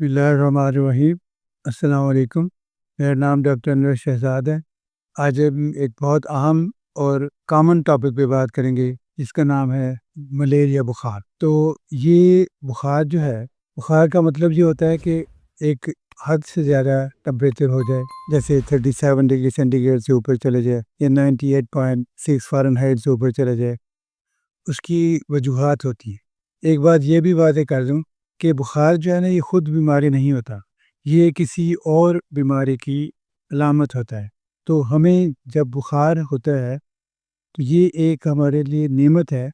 بسم اللہ الرحمن الرحیم۔ السلام علیکم۔ میرا نام ڈاکٹر انور شہزاد ہے۔ آج ہم ایک بہت اہم اور کامن ٹاپک پہ بات کریں گے جس کا نام ہے ملیریا بخار۔ تو یہ بخار جو ہے، بخار کا مطلب یہ ہوتا ہے کہ ایک حد سے زیادہ ٹمپریچر ہو جائے، جیسے 37 ڈگری سینٹی گریڈ سے اوپر چلے جائے یا 98.6 فارن ہائٹ سے اوپر چلے جائے۔ اس کی وجوہات ہوتی ہیں۔ ایک بات یہ بھی واضح کر دوں کہ بخار جو ہے نا، یہ خود بیماری نہیں ہوتا، یہ کسی اور بیماری کی علامت ہوتا ہے۔ تو ہمیں جب بخار ہوتا ہے تو یہ ایک ہمارے لیے نعمت ہے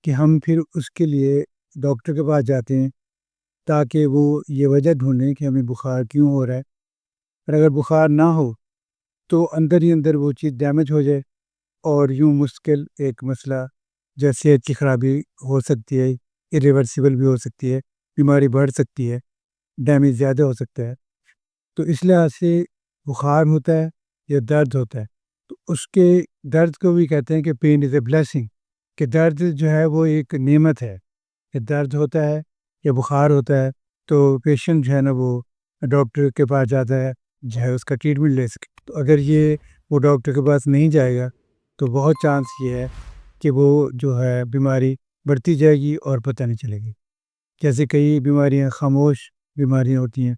کہ ہم پھر اس کے لیے ڈاکٹر کے پاس جاتے ہیں تاکہ وہ یہ وجہ ڈھونڈیں کہ ہمیں بخار کیوں ہو رہا ہے۔ اور اگر بخار نہ ہو تو اندر ہی اندر وہ چیز ڈیمیج ہو جائے اور یوں مشکل ایک مسئلہ جو صحت کی خرابی ہو سکتی ہے، irreversible بھی ہو سکتی ہے، بیماری بڑھ سکتی ہے، ڈیمیج زیادہ ہو سکتا ہے۔ تو اس لحاظ سے بخار ہوتا ہے یا درد ہوتا ہے تو اس کے درد کو بھی کہتے ہیں کہ پین از اے بلیسنگ، کہ درد جو ہے وہ ایک نعمت ہے۔ کہ درد ہوتا ہے یا بخار ہوتا ہے تو پیشنٹ جو ہے نا وہ ڈاکٹر کے پاس جاتا ہے، جو ہے اس کا ٹریٹمنٹ لے سکے۔ تو اگر وہ ڈاکٹر کے پاس نہیں جائے گا تو بہت چانس یہ ہے کہ وہ جو ہے بیماری بڑھتی جائے گی اور پتہ نہیں چلے گی۔ جیسے کئی بیماریاں خاموش بیماریاں ہوتی ہیں،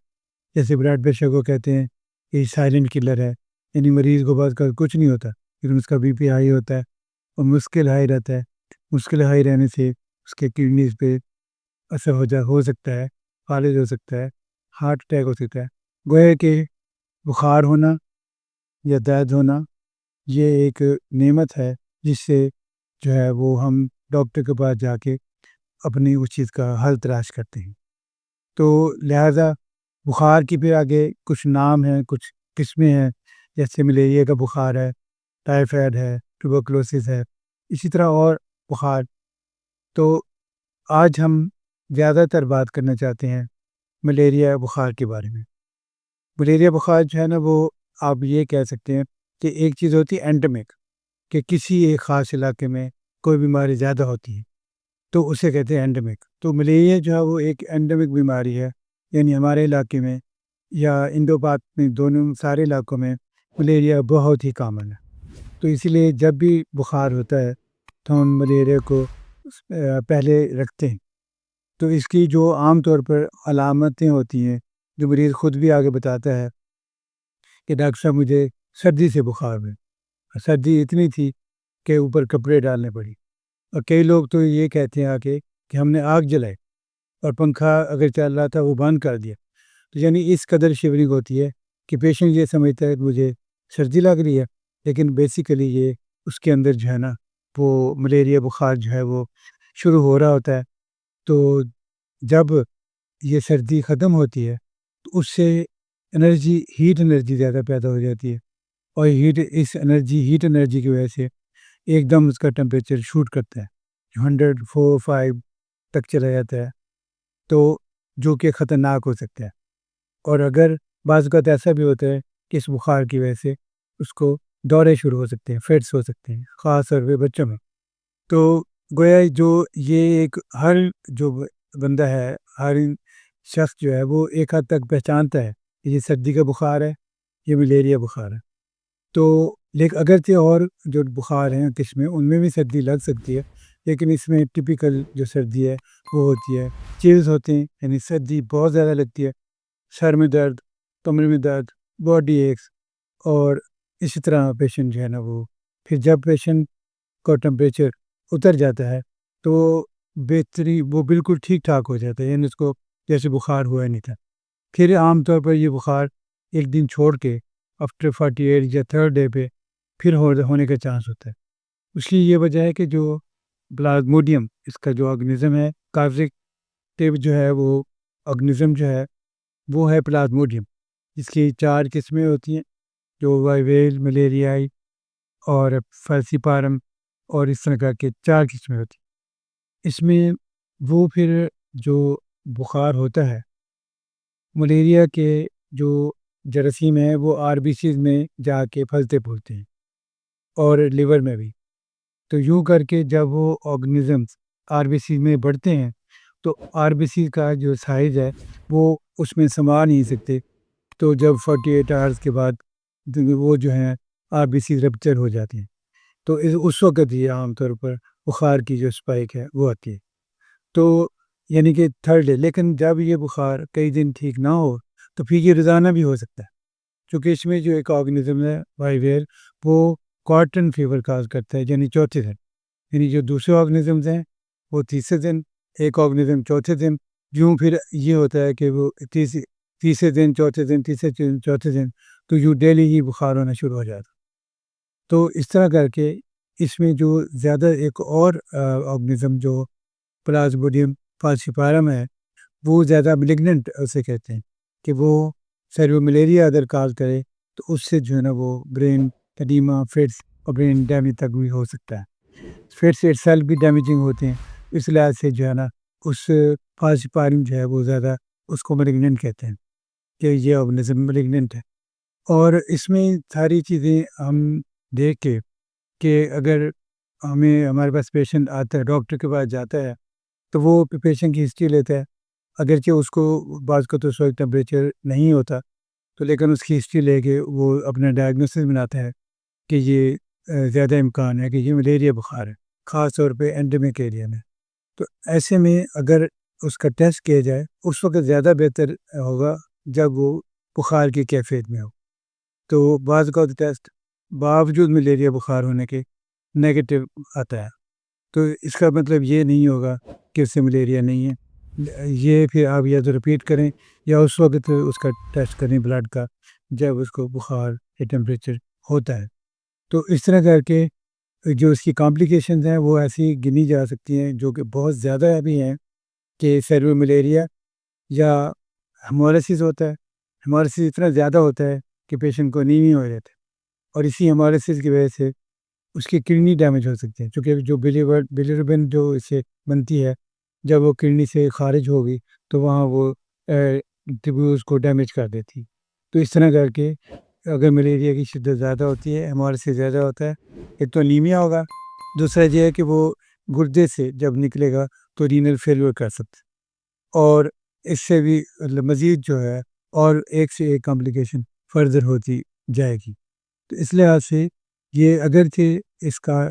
جیسے بلڈ پریشر کو کہتے ہیں کہ سائلنٹ کلر ہے، یعنی مریض کو بعض کا کچھ نہیں ہوتا لیکن اس کا بی پی ہائی ہوتا ہے اور مشکل ہائی رہتا ہے۔ مشکل ہائی رہنے سے اس کے کڈنیز پہ اثر ہو سکتا ہے، فالج ہو سکتا ہے، ہارٹ اٹیک ہو سکتا ہے۔ گویا کہ بخار ہونا یا درد ہونا یہ ایک نعمت ہے جس سے جو ہے وہ ہم ڈاکٹر کے پاس جا کے اپنی اس چیز کا حل تلاش کرتے ہیں۔ تو لہٰذا بخار کی پھر آگے کچھ نام ہیں، کچھ قسمیں ہیں، جیسے ملیریا کا بخار ہے، ٹائیفائڈ ہے، ٹیوبرکلوسس ہے، اسی طرح اور بخار۔ تو آج ہم زیادہ تر بات کرنا چاہتے ہیں ملیریا بخار کے بارے میں۔ ملیریا بخار جو ہے نا وہ آپ یہ کہہ سکتے ہیں کہ ایک چیز ہوتی ہے اینڈیمک، کہ کسی ایک خاص علاقے میں کوئی بیماری زیادہ ہوتی ہے تو اسے کہتے ہیں اینڈیمک۔ تو ملیریا جو ہے وہ ایک اینڈیمک بیماری ہے، یعنی ہمارے علاقے میں یا انڈو پاک میں دونوں سارے علاقوں میں ملیریا بہت ہی کامن ہے۔ تو اسی لیے جب بھی بخار ہوتا ہے تو ہم ملیریا کو پہلے رکھتے ہیں۔ تو اس کی جو عام طور پر علامتیں ہوتی ہیں جو مریض خود بھی آگے بتاتا ہے کہ ڈاکٹر صاحب مجھے سردی سے بخار میں، سردی اتنی تھی کہ اوپر کپڑے ڈالنے پڑی، اور کئی لوگ تو یہ کہتے ہیں آگے کہ ہم نے آگ جلائی اور پنکھا اگر چل رہا تھا وہ بند کر دیا۔ تو یعنی اس قدر شیورنگ ہوتی ہے کہ پیشنٹ یہ سمجھتا ہے کہ مجھے سردی لگ رہی ہے، لیکن بیسیکلی یہ اس کے اندر جو ہے نا وہ ملیریا بخار جو ہے وہ شروع ہو رہا ہوتا ہے۔ تو جب یہ سردی ختم ہوتی ہے تو اس سے ہیٹ انرجی زیادہ پیدا ہو جاتی ہے، اور ہیٹ انرجی کی وجہ سے ایک دم اس کا ٹمپریچر شوٹ کرتا ہے، 104-5 تک چلا جاتا ہے، تو جو کہ خطرناک ہو سکتا ہے۔ اور اگر بعض اوقات ایسا بھی ہوتا ہے کہ اس بخار کی وجہ سے اس کو دورے شروع ہو سکتے ہیں، فٹس ہو سکتے ہیں، خاص طور پہ بچوں میں۔ تو گویا یہ ایک ہر جو بندہ ہے، ہر شخص جو ہے وہ ایک حد تک پہچانتا ہے کہ یہ سردی کا بخار ہے، یہ ملیریا بخار ہے۔ تو لیکن اگرچہ اور جو بخار ہیں قسمیں ان میں بھی سردی لگ سکتی ہے، لیکن اس میں ٹپیکل جو سردی ہے وہ ہوتی ہے چیلز ہوتے ہیں، یعنی سردی بہت زیادہ لگتی ہے، سر میں درد، کمر میں درد، باڈی ایکس، اور اسی طرح پیشنٹ جو ہے نا وہ پھر جب پیشنٹ کا ٹمپریچر اتر جاتا ہے تو وہ بالکل ٹھیک ٹھاک ہو جاتا ہے، یعنی اس کو جیسے بخار ہوا ہی نہیں تھا۔ پھر عام طور پر یہ بخار ایک دن چھوڑ کے آفٹر 48 یا تھرڈ ڈے پہ پھر ہونے کا چانس ہوتا ہے۔ اس کی یہ وجہ ہے کہ جو پلازموڈیم اس کا جو آرگنزم ہے، کازک ٹیپ جو ہے وہ آرگنزم جو ہے وہ ہے پلازموڈیم، جس کی 4 قسمیں ہوتی ہیں، جو وائیویل، ملیریائی اور فیلسیپارم، اور اس طرح کر کے 4 قسمیں ہوتی ہیں۔ اس میں وہ پھر جو بخار ہوتا ہے، ملیریا کے جو جراثیم ہیں وہ آر بی سیز میں جا کے پھلتے پھولتے ہیں اور لیور میں بھی۔ تو یوں کر کے جب وہ آرگنزمس آر بی سی میں بڑھتے ہیں تو آر بی سی کا جو سائز ہے وہ اس میں سما نہیں سکتے. تو جب 48 آورس کے بعد وہ جو ہیں آر بی سی رپچر ہو جاتی ہیں. تو اس وقت یہ عام طور پر بخار کی جو اسپائک ہے وہ آتی ہے. تو یعنی کہ تھرڈ ڈے. لیکن جب یہ بخار کئی دن ٹھیک نہ ہو تو پھر یہ روزانہ بھی ہو سکتا ہے، کیونکہ اس میں جو ایک آرگنزم ہے وائویئر وہ کواٹرن فیور کاز کرتا ہے، یعنی چوتھے دن. یعنی جو دوسرے آرگنزمز ہیں وہ تیسرے دن، ایک آرگنزم چوتھے دن. یوں پھر یہ ہوتا ہے کہ وہ تیسرے دن، چوتھے دن، تیسرے دن، چوتھے دن، تو یوں ڈیلی ہی بخار ہونا شروع ہو جاتا. تو اس طرح کر کے اس میں جو زیادہ ایک اور آرگنزم جو پلازموڈیم فالسیپارم ہے وہ زیادہ ملیگننٹ اسے کہتے ہیں کہ وہ سیرو ملیریا اگر کاز کرے تو اس سے جو ہے نا وہ برین ایڈیما، فٹس اور برین ڈیمیج تک بھی ہو سکتا ہے. فٹس اٹ سیلف بھی ڈیمیجنگ ہوتے ہیں. اس لحاظ سے جو ہے نا اس فالسیپارم جو ہے وہ زیادہ اس کو ملیگننٹ کہتے ہیں کہ یہ آرگنزم ملیگننٹ ہے. اور اس میں ساری چیزیں ہم دیکھ کے کہ اگر ہمارے پاس پیشنٹ آتا ہے، ڈاکٹر کے پاس جاتا ہے تو وہ پیشنٹ کی ہسٹری لیتا ہے. اگرچہ اس کو بعض کا تو اس وقت ٹمپریچر نہیں ہوتا تو لیکن اس کی ہسٹری لے کے وہ اپنا ڈائگنوسس بناتا ہے کہ یہ زیادہ امکان ہے کہ یہ ملیریا بخار ہے، خاص طور پہ اینڈیمک ایریا میں. تو ایسے میں اگر اس کا ٹیسٹ کیا جائے اس وقت زیادہ بہتر ہوگا جب وہ بخار کی کیفیت میں ہو. تو بعض کا ٹیسٹ باوجود ملیریا بخار ہونے کے نیگیٹو آتا ہے، تو اس کا مطلب یہ نہیں ہوگا کہ اس سے ملیریا نہیں ہے. یہ پھر آپ یا تو رپیٹ کریں یا اس وقت اس کا ٹیسٹ کریں بلڈ کا جب اس کو بخار یا ٹیمپریچر ہوتا ہے. تو اس طرح کر کے جو اس کی کمپلیکیشنز ہیں وہ ایسی گنی جا سکتی ہیں جو کہ بہت زیادہ بھی ہیں کہ سیرو ملیریا یا ہیمولیسس ہوتا ہے. ہیمولیسس اتنا زیادہ ہوتا ہے کہ پیشنٹ کو نیمیا ہو جاتا ہے، اور اسی ہیمولیسس کی وجہ سے اس کی کڈنی ڈیمیج ہو سکتی ہے، چونکہ جو بلیربن جو اس سے بنتی ہے جب وہ کڈنی سے خارج ہوگی تو وہاں وہ ٹیبیوز کو ڈیمیج کر دیتی. تو اس طرح کر کے اگر ملیریا کی شدت زیادہ ہوتی ہے، ہیمولیسس زیادہ ہوتا ہے، ایک تو انیمیا ہوگا، دوسرا یہ ہے کہ وہ گردے سے جب نکلے گا تو رینل فیلور کر سکتا ہے، اور اس سے بھی مزید جو ہے اور ایک سے ایک کمپلیکیشن فردر ہوتی جائے گی. تو اس لحاظ سے یہ اگرچہ اس کا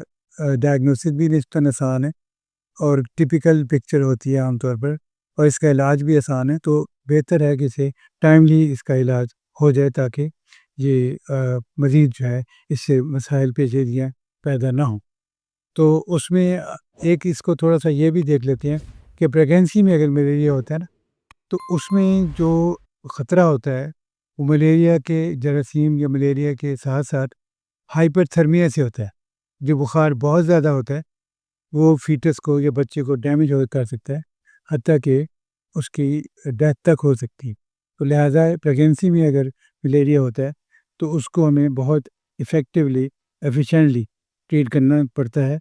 ڈائگنوسس بھی نسبتاً آسان ہے اور ٹپیکل پکچر ہوتی ہے عام طور پر، اور اس کا علاج بھی آسان ہے، تو بہتر ہے کہ اسے ٹائملی اس کا علاج ہو جائے تاکہ یہ مزید جو ہے اس سے مسائل پیچیدگیاں پیدا نہ ہوں. تو اس میں ایک اس کو تھوڑا سا یہ بھی دیکھ لیتے ہیں کہ پریگنینسی میں اگر ملیریا ہوتا ہے نا تو اس میں جو خطرہ ہوتا ہے وہ ملیریا کے جراثیم یا ملیریا کے ساتھ ساتھ ہائپر تھرمیا سے ہوتا ہے. جو بخار بہت زیادہ ہوتا ہے وہ فیٹس کو یا بچے کو ڈیمیج کر سکتا ہے، حتیٰ کہ اس کی ڈیتھ تک ہو سکتی ہے. تو لہٰذا پریگنینسی میں اگر ملیریا ہوتا ہے تو اس کو ہمیں بہت ایفیکٹولی ایفیشینٹلی ٹریٹ کرنا پڑتا ہے